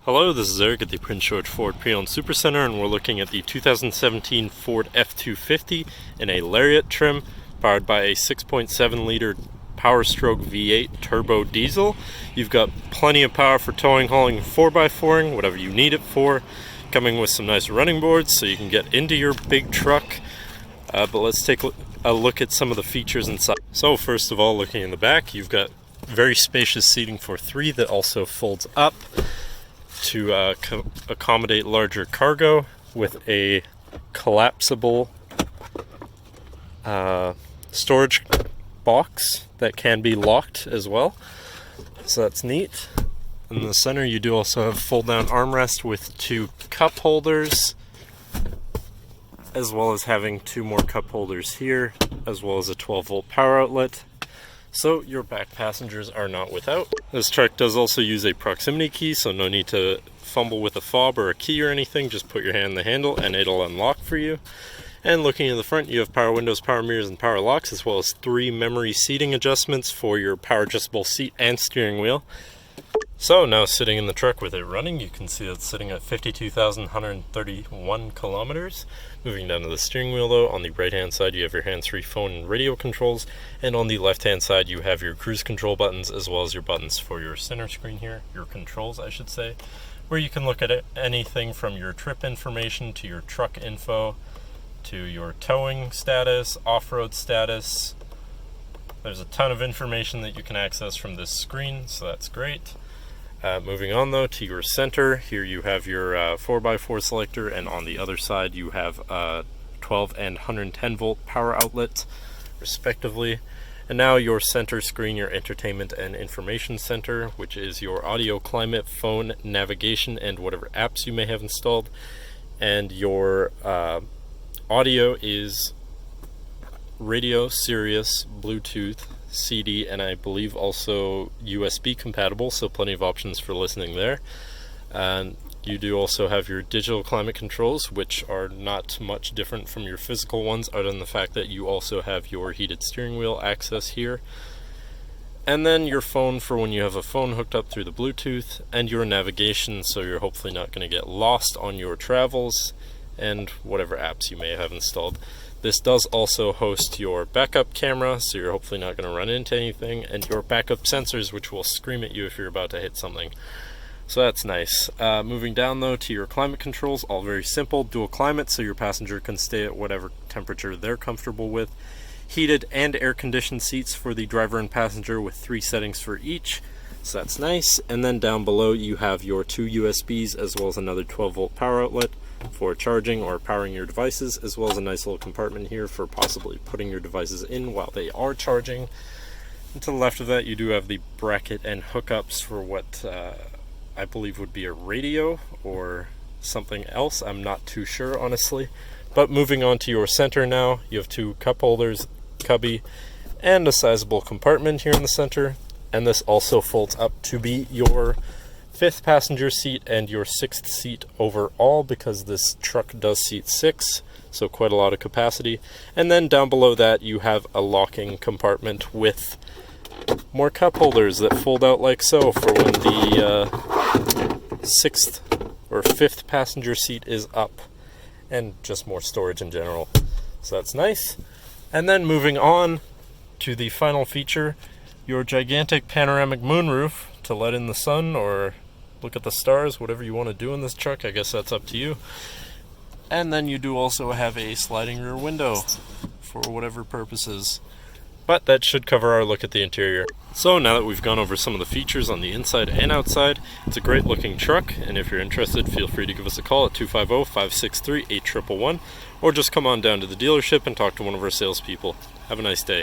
Hello, this is Eric at the Prince George Ford Pre-Owned Supercentre, and we're looking at the 2017 Ford F-250 in a Lariat trim, powered by a 6.7 liter Power Stroke V8 turbo diesel. You've got plenty of power for towing, hauling, 4x4ing, whatever you need it for. Coming with some nice running boards so you can get into your big truck. But let's take a look at some of the features inside. So first of all, looking in the back, you've got very spacious seating for three that also folds up to accommodate larger cargo, with a collapsible storage box that can be locked as well, so that's neat. In the center you do also have fold down armrest with two cup holders, as well as having two more cup holders here, as well as a 12-volt power outlet. So your back passengers are not without. This truck does also use a proximity key, so no need to fumble with a fob or a key or anything. Just put your hand on the handle and it'll unlock for you. And looking in the front, you have power windows, power mirrors, and power locks, as well as 3 memory seating adjustments for your power adjustable seat and steering wheel. So now sitting in the truck with it running, you can see it's sitting at 52,131 kilometers. Moving down to the steering wheel though, on the right hand side you have your hands-free phone and radio controls, and on the left hand side you have your cruise control buttons, as well as your buttons for your center screen here, your controls I should say, where you can look at anything from your trip information to your truck info to your towing status, off-road status. There's a ton of information that you can access from this screen, so that's great. Moving on though to your center, here you have your 4x4 selector, and on the other side you have 12 and 110 volt power outlets respectively. And now your center screen, your entertainment and information center, which is your audio, climate, phone, navigation, and whatever apps you may have installed. And your audio is radio, Sirius, Bluetooth, CD, and I believe also USB compatible, so plenty of options for listening there. And you do also have your digital climate controls, which are not much different from your physical ones, other than the fact that you also have your heated steering wheel access here. And then your phone for when you have a phone hooked up through the Bluetooth, and your navigation, so you're hopefully not going to get lost on your travels, and whatever apps you may have installed. This does also host your backup camera, so you're hopefully not going to run into anything, and your backup sensors, which will scream at you if you're about to hit something. So that's nice. Moving down though to your climate controls, all very simple. Dual climate, so your passenger can stay at whatever temperature they're comfortable with. Heated and air-conditioned seats for the driver and passenger, with 3 settings for each. So that's nice. And then down below you have your 2 USBs, as well as another 12-volt power outlet for charging or powering your devices, as well as a nice little compartment here for possibly putting your devices in while they are charging. And to the left of that you do have the bracket and hookups for what I believe would be a radio or something else. I'm not too sure honestly. But moving on to your center now, you have 2 cup holders, cubby, and a sizable compartment here in the center. And this also folds up to be your 5th passenger seat and your 6th seat overall, because this truck does seat 6, so quite a lot of capacity. And then down below that you have a locking compartment with more cup holders that fold out like so for when the 6th or 5th passenger seat is up, and just more storage in general, so that's nice. And then moving on to the final feature, your gigantic panoramic moonroof to let in the sun or look at the stars, whatever you want to do in this truck. I guess that's up to you. And then you do also have a sliding rear window for whatever purposes. But that should cover our look at the interior. So now that we've gone over some of the features on the inside and outside, it's a great looking truck, and if you're interested, feel free to give us a call at 250-563-8111, or just come on down to the dealership and talk to one of our salespeople. Have a nice day.